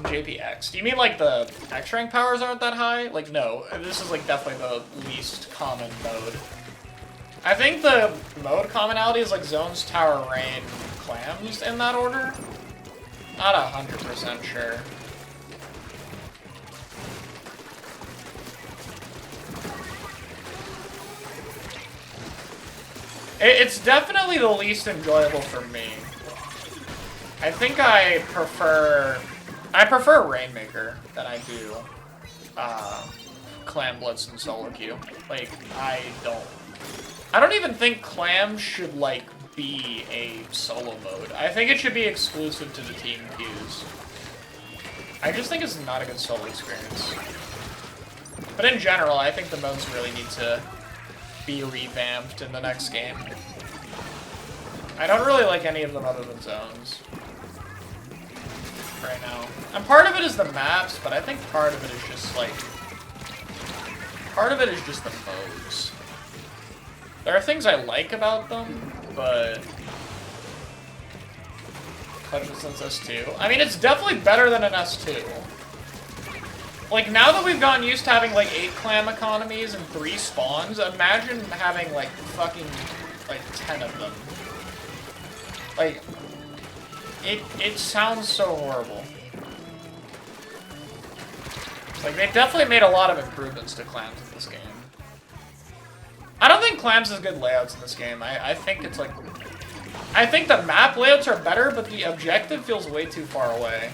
JPX? Do you mean like the X rank powers aren't that high? Like, no. This is like definitely the least common mode. I think the mode commonality is like zones, tower, rain, clams in that order. Not 100% sure. It's definitely the least enjoyable for me. I think I prefer Rainmaker than I do Clam Blitz and solo queue. Like, I don't even think Clam should like be a solo mode. I think it should be exclusive to the team queues. I just think it's not a good solo experience. But in general, I think the modes really need to be revamped in the next game. I don't really like any of them other than zones right now. And part of it is the maps, but I think part of it is just like the modes. There are things I like about them, but since S2. I mean, it's definitely better than an S2. Like, now that we've gotten used to having, like, 8 clam economies and 3 spawns, imagine having, like, fucking, like, 10 of them. Like, it sounds so horrible. Like, they definitely made a lot of improvements to clams in this game. I don't think clams has good layouts in this game. I think it's, like... I think the map layouts are better, but the objective feels way too far away.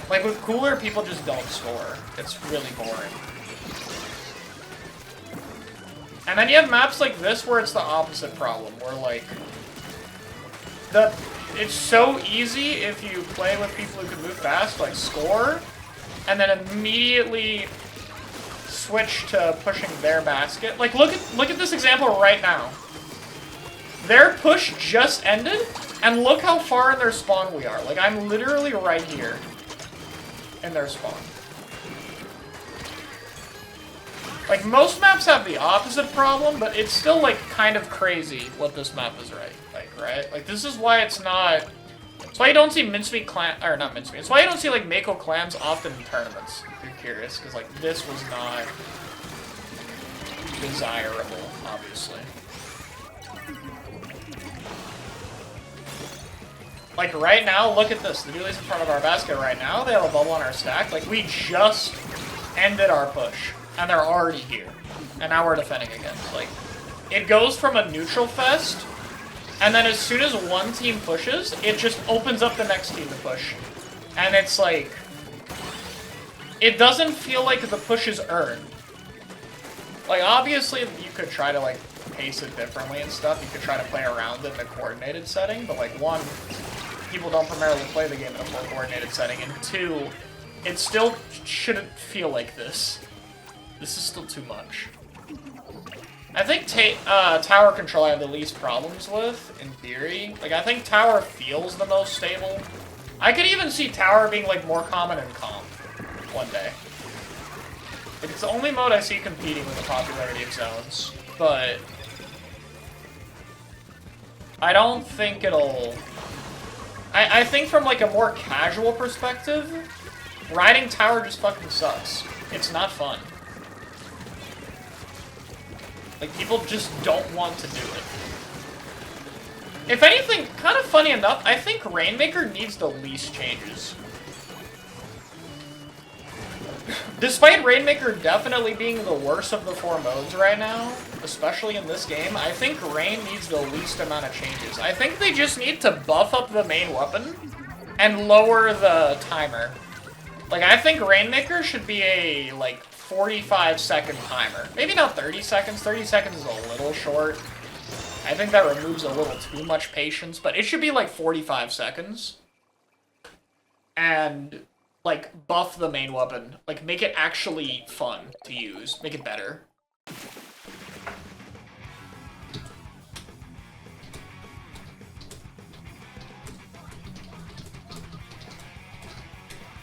Like, with Cooler, people just don't score. It's really boring. And then you have maps like this where it's the opposite problem, where, like, it's so easy if you play with people who can move fast, like, score, and then immediately switch to pushing their basket. Like, look at this example right now. Their push just ended, and look how far in their spawn we are. Like, I'm literally right here in their spawn. Like, most maps have the opposite problem, but it's still, like, kind of crazy what this map is right? Like, this is why it's not... It's why you don't see mincemeat clam... Or, not mincemeat. It's why you don't see, like, Mako clams often in tournaments, if you're curious. Because, like, this was not desirable, obviously. Like, right now, look at this. The dualies in front of our basket right now, they have a bubble on our stack. Like, we just ended our push, and they're already here. And now we're defending again. Like, it goes from a neutral fest, and then as soon as one team pushes, it just opens up the next team to push. And it's like... It doesn't feel like the push is earned. Like, obviously, you could try to, like, pace it differently and stuff. You could try to play around it in a coordinated setting, but, like, one... people don't primarily play the game in a more coordinated setting, and 2, it still shouldn't feel like this. This is still too much. I think tower control I have the least problems with, in theory. Like, I think tower feels the most stable. I could even see tower being, like, more common in comp one day. Like, it's the only mode I see competing with the popularity of zones, but I don't think it'll... I think from, like, a more casual perspective, riding tower just fucking sucks. It's not fun. Like, people just don't want to do it. If anything, kind of funny enough, I think Rainmaker needs the least changes. Despite Rainmaker definitely being the worst of the 4 modes right now, especially in this game, I think Rain needs the least amount of changes. I think they just need to buff up the main weapon and lower the timer. Like, I think Rainmaker should be a, like, 45-second timer. Maybe not 30 seconds. 30 seconds is a little short. I think that removes a little too much patience, but it should be, like, 45 seconds. And... like, buff the main weapon. Like, make it actually fun to use. Make it better.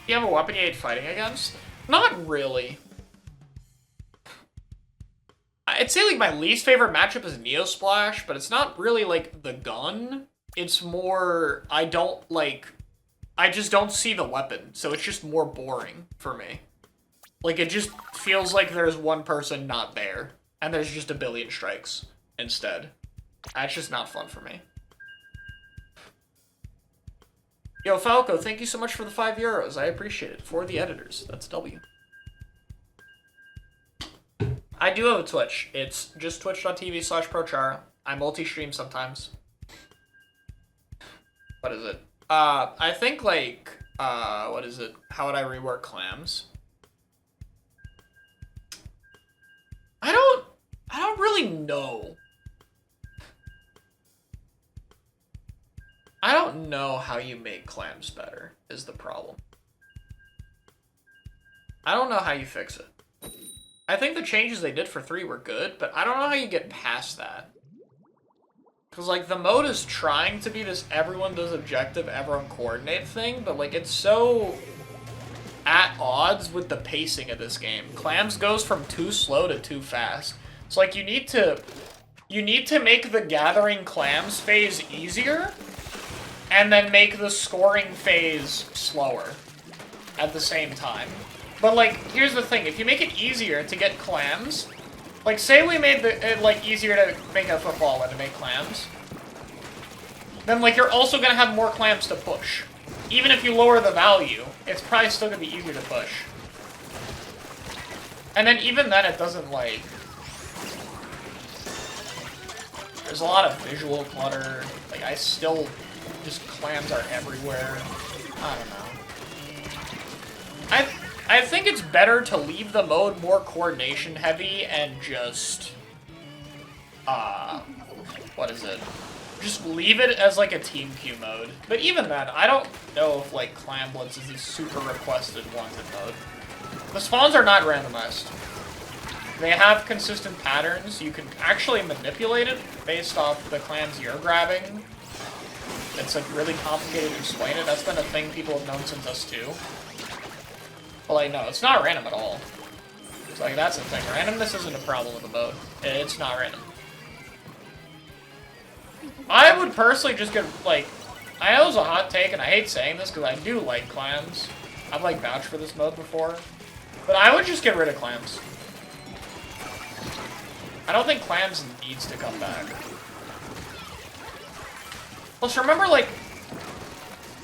You have a weapon you hate fighting against? Not really. I'd say, like, my least favorite matchup is Neo Splash, but it's not really, like, the gun. It's more, I don't like I just don't see the weapon, so it's just more boring for me. Like, it just feels like there's one person not there, and there's just a billion strikes instead. That's just not fun for me. Yo, Falco, thank you so much for the €5. I appreciate it. For the editors. That's W. I do have a Twitch. It's just twitch.tv/ProChara. I multi-stream sometimes. What is it? I think, like, what is it? How would I rework clams? I don't really know. I don't know how you make clams better, is the problem. I don't know how you fix it. I think the changes they did for 3 were good, but I don't know how you get past that. Because, like, the mode is trying to be this everyone does objective, everyone coordinate thing, but, like, it's so at odds with the pacing of this game. Clams goes from too slow to too fast. It's like, you need to make the gathering clams phase easier, and then make the scoring phase slower at the same time. But, like, here's the thing. If you make it easier to get clams, like, say we made it, like, easier to make a football than to make clams, then, like, you're also going to have more clams to push. Even if you lower the value, it's probably still going to be easier to push. And then even then, it doesn't, like... There's a lot of visual clutter. Like, I still... Just clams are everywhere. I don't know. I think it's better to leave the mode more coordination heavy and just what is it? Just leave it as like a team queue mode. But even then, I don't know if like Clam Blitz is the super requested wanted mode. The spawns are not randomized. They have consistent patterns. You can actually manipulate it based off the clams you're grabbing. It's like really complicated to explain it. That's been a thing people have known since us too. But like, no, it's not random at all. It's like, that's the thing. Randomness isn't a problem with the mode. It's not random. I would personally just get, like, I know it's a hot take, and I hate saying this because I do like clams. I've like vouched for this mode before. But I would just get rid of clams. I don't think clams needs to come back. Plus, remember, like,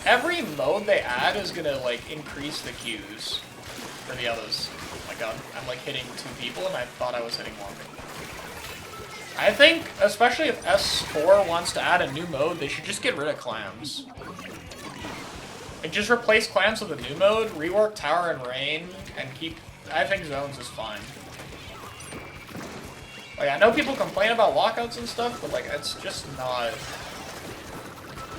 every mode they add is gonna, like, increase the queues for the others. Oh my god, I'm, like, hitting 2 people, and I thought I was hitting 1. I think, especially if S4 wants to add a new mode, they should just get rid of clams. Like, just replace clams with a new mode, rework Tower and Rain, and keep... I think zones is fine. Like, I know people complain about lockouts and stuff, but, like, it's just not...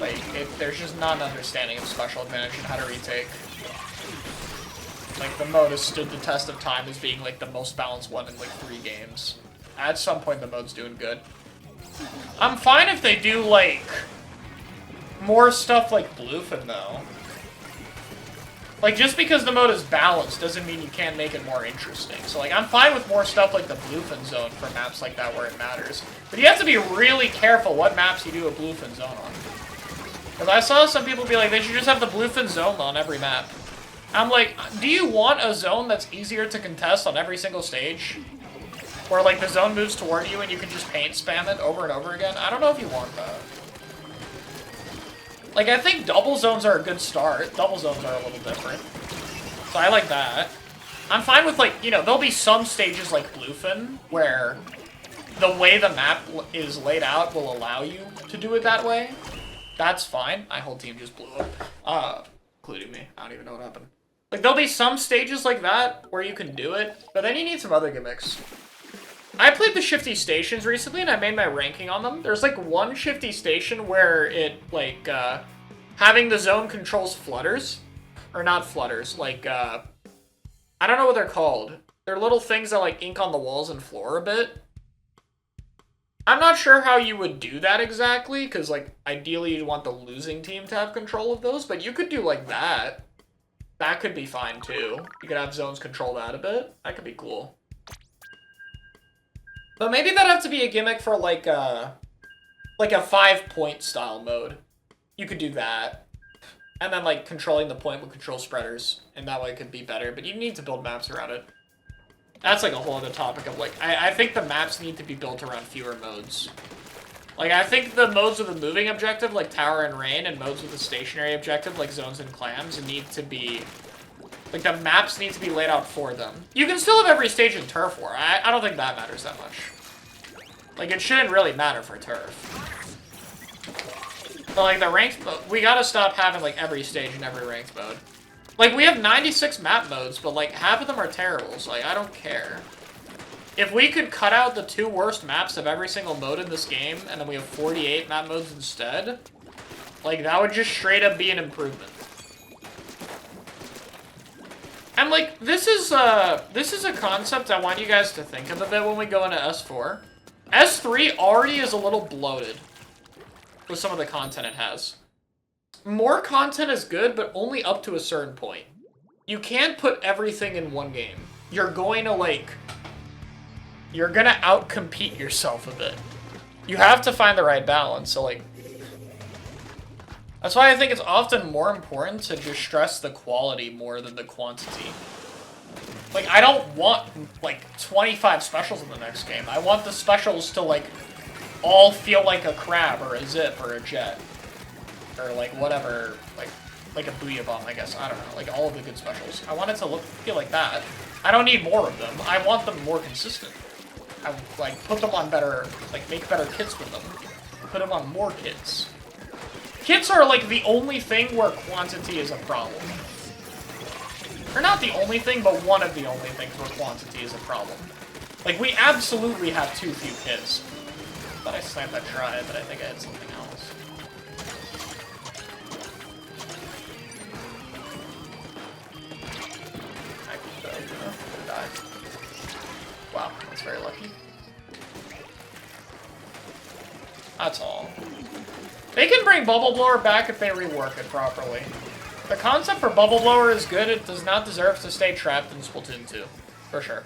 Like, there's just not an understanding of special advantage and how to retake. Like, the mode has stood the test of time as being, like, the most balanced one in, like, 3 games. At some point, the mode's doing good. I'm fine if they do, like, more stuff like Bluefin, though. Like, just because the mode is balanced doesn't mean you can't make it more interesting. So, like, I'm fine with more stuff like the Bluefin zone for maps like that where it matters. But you have to be really careful what maps you do a Bluefin zone on. Because I saw some people be like, they should just have the Bluefin zone on every map. I'm like, do you want a zone that's easier to contest on every single stage? Where, like, the zone moves toward you and you can just paint spam it over and over again? I don't know if you want that. Like, I think double zones are a good start. Double zones are a little different. So I like that. I'm fine with, like, you know, there'll be some stages like Bluefin where the way the map is laid out will allow you to do it that way. That's fine. My whole team just blew up. Including me. I don't even know what happened. Like, there'll be some stages like that where you can do it, but then you need some other gimmicks. I played the Shifty Stations recently, and I made my ranking on them. There's, like, one Shifty Station where it, like, having the zone controls flutters. Or not flutters, like, I don't know what they're called. They're little things that, like, ink on the walls and floor a bit. I'm not sure how you would do that exactly, because, like, ideally you'd want the losing team to have control of those, but you could do, like, that. That could be fine, too. You could have zones control that a bit. That could be cool. But maybe that'd have to be a gimmick for, like a 5-point style mode. You could do that. And then, like, controlling the point with control spreaders, and that way it could be better, but you need to build maps around it. That's, like, a whole other topic of, like, I think the maps need to be built around fewer modes. Like, I think the modes with a moving objective, like Tower and Rain, and modes with a stationary objective, like Zones and Clams, need to be... Like, the maps need to be laid out for them. You can still have every stage in Turf War. I don't think that matters that much. Like, it shouldn't really matter for Turf. But, like, the ranked mode, we gotta stop having, like, every stage in every ranked mode. Like, we have 96 map modes, but, like, half of them are terrible, so, like, I don't care. If we could cut out the 2 worst maps of every single mode in this game, and then we have 48 map modes instead, like, that would just straight up be an improvement. And, like, this is a concept I want you guys to think of a bit when we go into S4. S3 already is a little bloated with some of the content it has. More content is good, but only up to a certain point. You can't put everything in one game. You're going to, like... You're gonna outcompete yourself a bit. You have to find the right balance, so, like... That's why I think it's often more important to just stress the quality more than the quantity. Like, I don't want, like, 25 specials in the next game. I want the specials to, like, all feel like a crab, or a zip, or a jet. Or, like, whatever, like a booyah bomb, I guess. I don't know. Like, all of the good specials. I want it to feel like that. I don't need more of them. I want them more consistent. I, like, put them on better, like, make better kits with them. Put them on more kits. Kits are, like, the only thing where quantity is a problem. Or not the only thing, but one of the only things where quantity is a problem. Like, we absolutely have too few kits. I thought I slammed that try, but I think I had something else. I could die. Wow, that's very lucky. That's all. They can bring Bubble Blower back if they rework it properly. The concept for Bubble Blower is good, it does not deserve to stay trapped in Splatoon 2. For sure.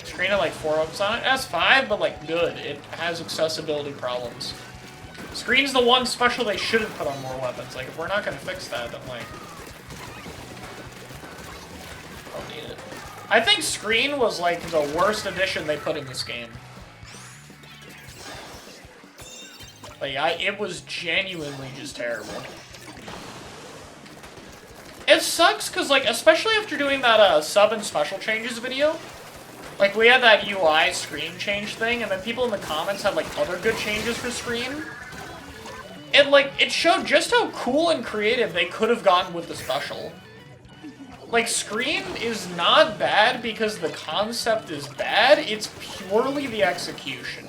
Screen at like 4 ups on it? That's 5, but like good. It has accessibility problems. Screen's the one special they shouldn't put on more weapons. Like, if we're not gonna fix that, then like... Don't need it. I think Screen was like the worst addition they put in this game. Like, it was genuinely just terrible. It sucks, because, like, especially after doing that, sub and special changes video, like, we had that UI screen change thing, and then people in the comments had, like, other good changes for Screen. And, like, it showed just how cool and creative they could have gotten with the special. Like, Screen is not bad because the concept is bad, it's purely the execution.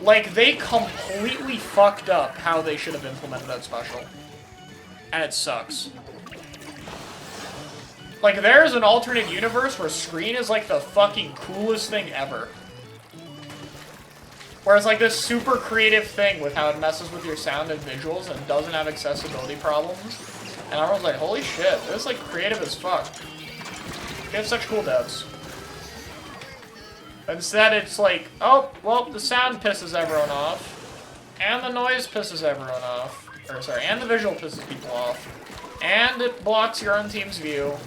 Like, they completely fucked up how they should have implemented that special. And it sucks. Like, there's an alternate universe where Screen is, like, the fucking coolest thing ever. Where it's, like, this super creative thing with how it messes with your sound and visuals and doesn't have accessibility problems. And everyone's like, holy shit, this is, like, creative as fuck. They have such cool devs. Instead, it's like, oh, well, the sound pisses everyone off, and the noise pisses everyone off, or sorry, and the visual pisses people off, and it blocks your own team's view,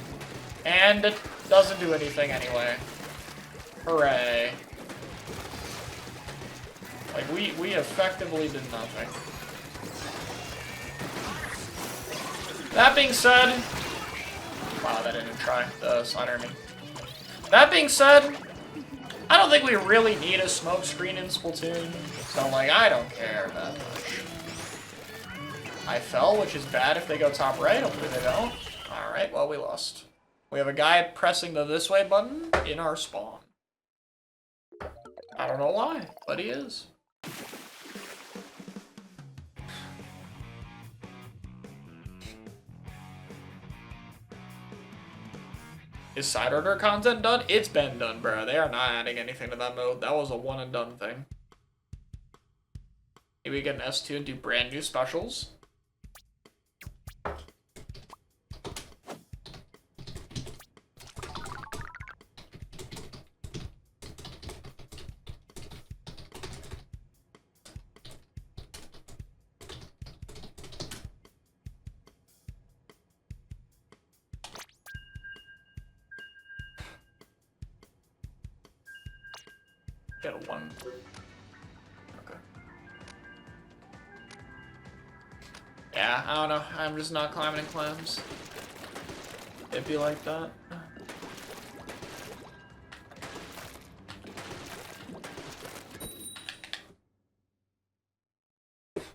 and it doesn't do anything anyway. Hooray. Like, we effectively did nothing. That being said, wow, that didn't try, the slide army. That being said, I don't think we really need a smoke screen in Splatoon, so, like, I don't care that much. I fell, which is bad if they go top right, hopefully they don't. Alright, well, we lost. We have a guy pressing the this way button in our spawn. I don't know why, but he is. Is side order content done? It's been done, bro. They are not adding anything to that mode. That was a one and done thing. Maybe we get an S2 and do brand new specials. Get a 1. Okay. Yeah, I don't know. I'm just not climbing in clams. It'd be like that.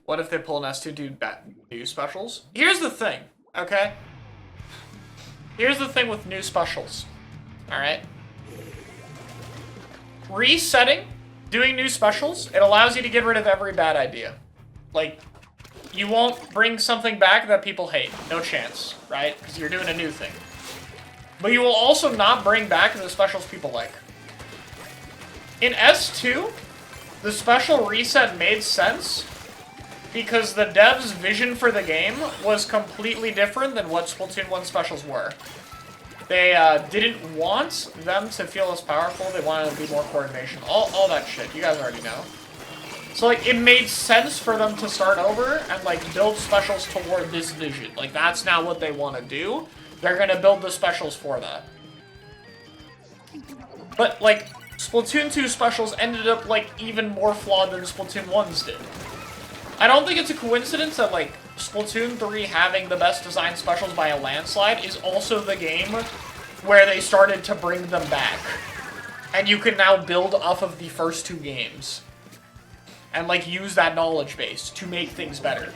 What if they pull an S2 do new specials? Here's the thing, okay? Here's the thing with new specials. Alright? Resetting, doing new specials, it allows you to get rid of every bad idea. Like, you won't bring something back that people hate. No chance, right? Because you're doing a new thing. But you will also not bring back the specials people like. In S2, the special reset made sense because the devs' vision for the game was completely different than what Splatoon 1 specials were. They didn't want them to feel as powerful, they wanted to be more coordination. All that shit, you guys already know. So, like, it made sense for them to start over and, like, build specials toward this vision. Like, that's now what they want to do. They're gonna build the specials for that. But, like, Splatoon 2 specials ended up, like, even more flawed than Splatoon 1's did. I don't think it's a coincidence that, like, Splatoon 3 having the best design specials by a landslide is also the game where they started to bring them back. And you can now build off of the first 2 games. And, like, use that knowledge base to make things better.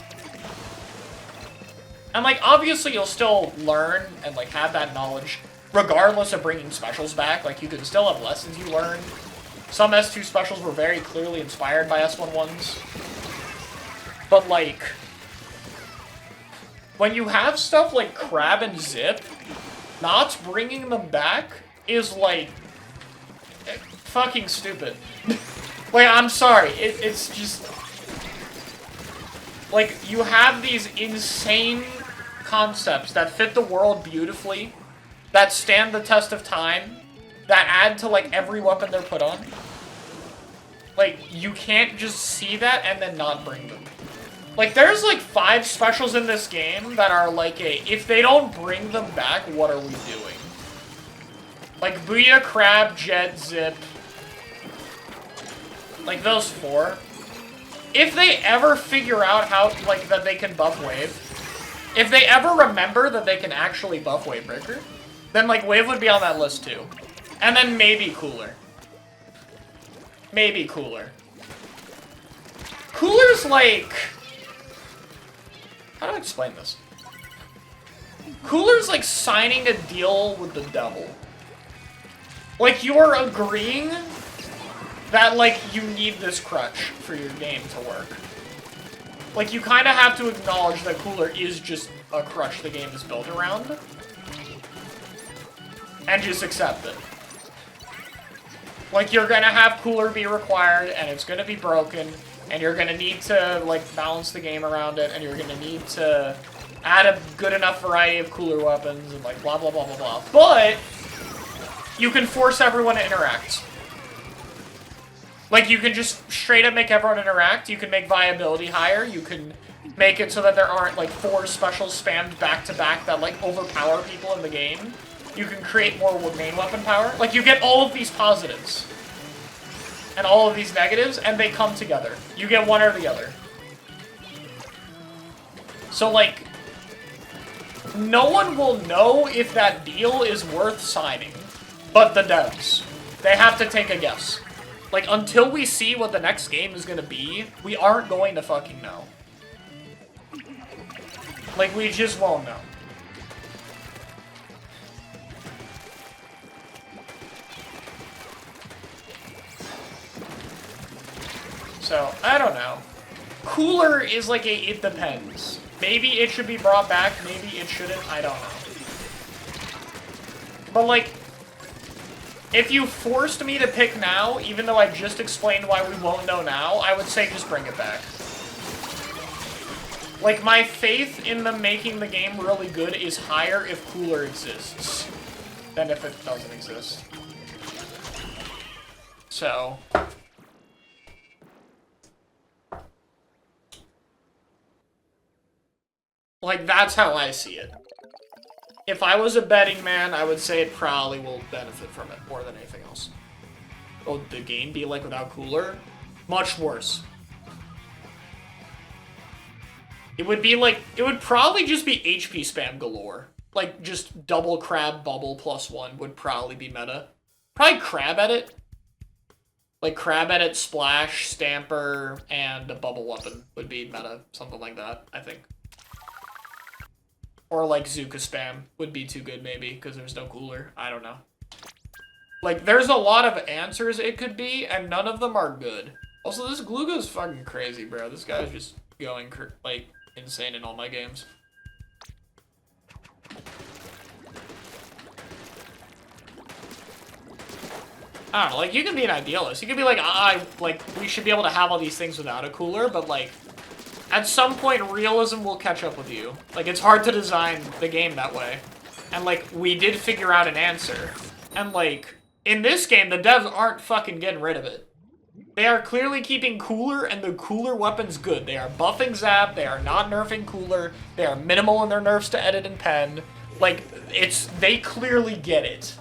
And, like, obviously you'll still learn and, like, have that knowledge regardless of bringing specials back. Like, you can still have lessons you learn. Some S2 specials were very clearly inspired by S1 ones. But, like, when you have stuff like Crab and Zip, not bringing them back is, like, fucking stupid. Like, I'm sorry, it's just... Like, you have these insane concepts that fit the world beautifully, that stand the test of time, that add to, like, every weapon they're put on. Like, you can't just see that and then not bring them. Like, there's, like, 5 specials in this game that are, like, if they don't bring them back, what are we doing? Like, Booyah, Crab, Jet, Zip. Like, those 4. If they ever figure out how, like, that they can buff Wave, if they ever remember that they can actually buff Wave Breaker, then, like, Wave would be on that list, too. And then maybe Cooler. Maybe Cooler. Cooler's, like... How do I explain this? Cooler's like signing a deal with the devil. Like, you are agreeing that, like, you need this crutch for your game to work. Like, you kind of have to acknowledge that Cooler is just a crutch the game is built around. And just accept it. Like, you're gonna have Cooler be required, and it's gonna be broken, and you're gonna need to, like, balance the game around it, and you're gonna need to add a good enough variety of Cooler weapons, and, like, blah, blah, blah, blah, blah. But you can force everyone to interact. Like, you can just straight up make everyone interact. You can make viability higher. You can make it so that there aren't, like, 4 specials spammed back-to-back that, like, overpower people in the game. You can create more main weapon power. Like, you get all of these positives and all of these negatives, and they come together. You get one or the other. So, like, no one will know if that deal is worth signing, but the devs. They have to take a guess. Like, until we see what the next game is gonna be, we aren't going to fucking know. Like, we just won't know. So, I don't know. Cooler is like a, it depends. Maybe it should be brought back, maybe it shouldn't, I don't know. But, like, if you forced me to pick now, even though I just explained why we won't know now, I would say just bring it back. Like, my faith in them making the game really good is higher if Cooler exists than if it doesn't exist. So... Like, that's how I see it. If I was a betting man, I would say it probably will benefit from it more than anything else. What would the game be like without cooler? Much worse. It would be like, it would probably just be HP spam galore. Like, just double crab bubble +1 would probably be meta. Probably crab edit. Like, crab edit, splash, stamper, and a bubble weapon would be meta. Something like that, I think. Or like Zuka spam would be too good maybe, because there's no cooler. I don't know. Like, there's a lot of answers it could be, and none of them are good. Also, this Glugo's fucking crazy, bro. This guy's just going, like, insane in all my games. I don't know, like, you can be an idealist. You can be like, we should be able to have all these things without a cooler, but, like, at some point, realism will catch up with you. Like, it's hard to design the game that way. And, like, we did figure out an answer. And, like, in this game, the devs aren't fucking getting rid of it. They are clearly keeping cooler, and the cooler weapon's good. They are buffing Zap, they are not nerfing cooler, they are minimal in their nerfs to edit and pen. Like, they clearly get it.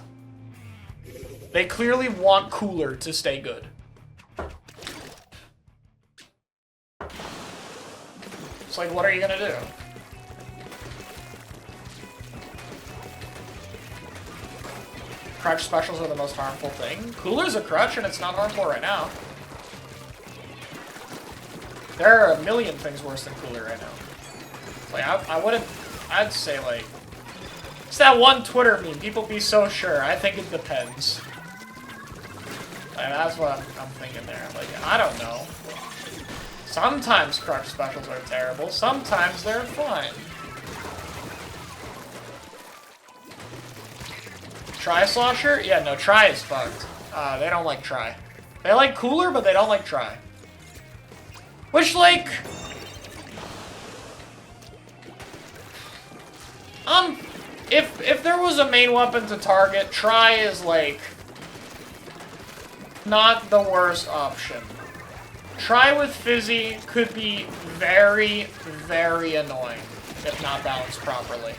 They clearly want cooler to stay good. It's like, what are you gonna do? Crutch specials are the most harmful thing. Cooler's a crutch, and it's not harmful right now. There are a million things worse than cooler right now. Like, I'd say, like, it's that one Twitter meme, people be so sure. I think it depends. Like, that's what I'm thinking there. Like, I don't know. Sometimes crutch specials are terrible, sometimes they're fine. Try slosher? Yeah, no, try is fucked. They don't like try. They like cooler, but they don't like try. Which, like... If there was a main weapon to target, try is, like... not the worst option. Try with Fizzy could be very, very annoying if not balanced properly.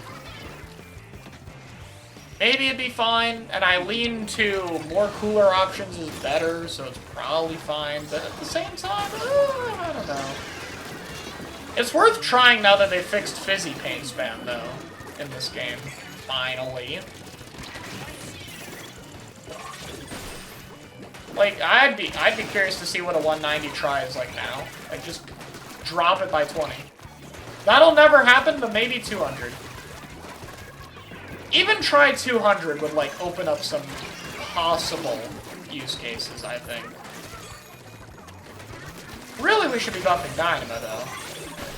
Maybe it'd be fine, and I lean to more cooler options is better, so it's probably fine, but at the same time, I don't know. It's worth trying now that they fixed Fizzy pain spam, though, in this game. Finally. Like, I'd be curious to see what a 190 try is like now. Like, just drop it by 20. That'll never happen, but maybe 200. Even try 200 would, like, open up some possible use cases, I think. Really, we should be buffing Dynamo, though.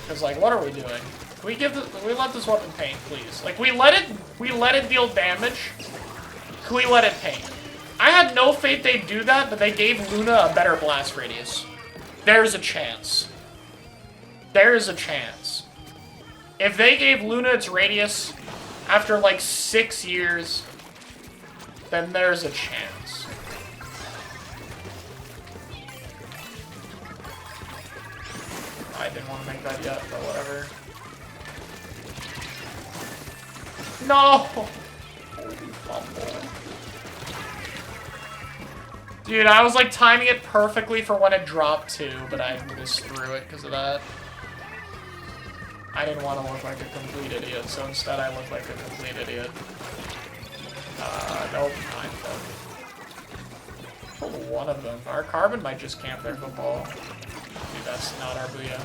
Because, like, what are we doing? Can we let this weapon paint, please? Like, we let it deal damage. Can we let it paint? I had no faith they'd do that, but they gave Luna a better blast radius. There's a chance. There's a chance. If they gave Luna its radius after, like, 6 years, then there's a chance. I didn't want to make that yet, but whatever. No! Holy fumble. Dude, I was, like, timing it perfectly for when it dropped too, but I just threw it because of that. I didn't want to look like a complete idiot, so instead I looked like a complete idiot. Nope, I'm fucked. Pulled one of them. Our Carbon might just camp their football. Dude, that's not our booyah.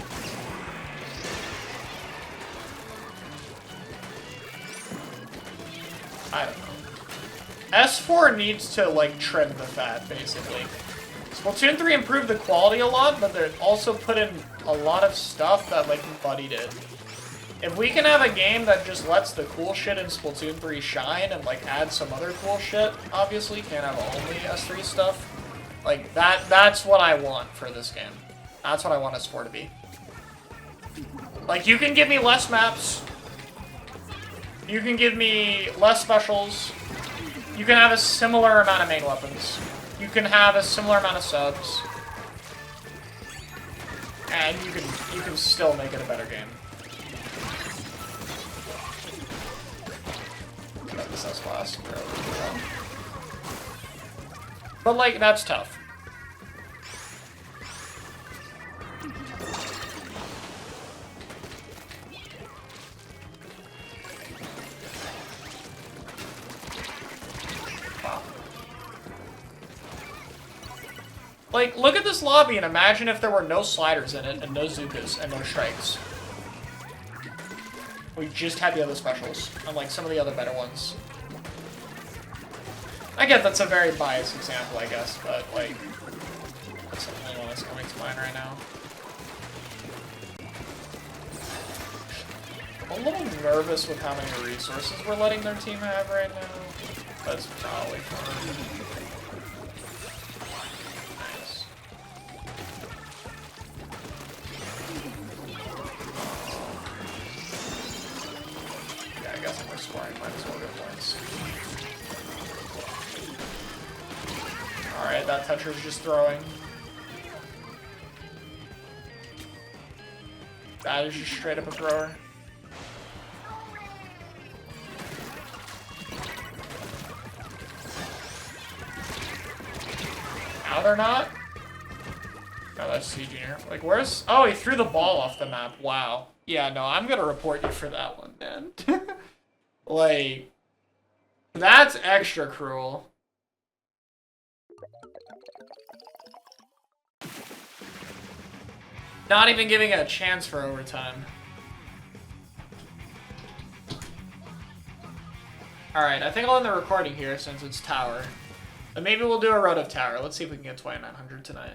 I don't know. S4 needs to, like, trim the fat, basically. Splatoon 3 improved the quality a lot, but they also put in a lot of stuff that, like, muddied it. If we can have a game that just lets the cool shit in Splatoon 3 shine and, like, add some other cool shit, obviously, can't have only S3 stuff, like, that's what I want for this game. That's what I want S4 to be. Like, you can give me less maps. You can give me less specials. You can have a similar amount of main weapons. You can have a similar amount of subs. And you can still make it a better game. Got this S class. But, like, that's tough. Wow. Like, look at this lobby and imagine if there were no sliders in it, and no Zukas, and no strikes. We just had the other specials, unlike some of the other better ones. I get that's a very biased example, I guess, but, like, that's the only one that's coming to mind right now. I'm a little nervous with how many resources we're letting their team have right now. That's probably fine. Nice. Yeah, I guess if we're scoring, might as well get points. Alright, that toucher's just throwing. That is just straight up a thrower. Now they're not? No, that's C Junior. Like, where's... Oh, he threw the ball off the map. Wow. Yeah, no, I'm gonna report you for that one, man. Like, that's extra cruel. Not even giving it a chance for overtime. Alright, I think I'll end the recording here since it's tower. But maybe we'll do a road of tower. Let's see if we can get 2900 tonight.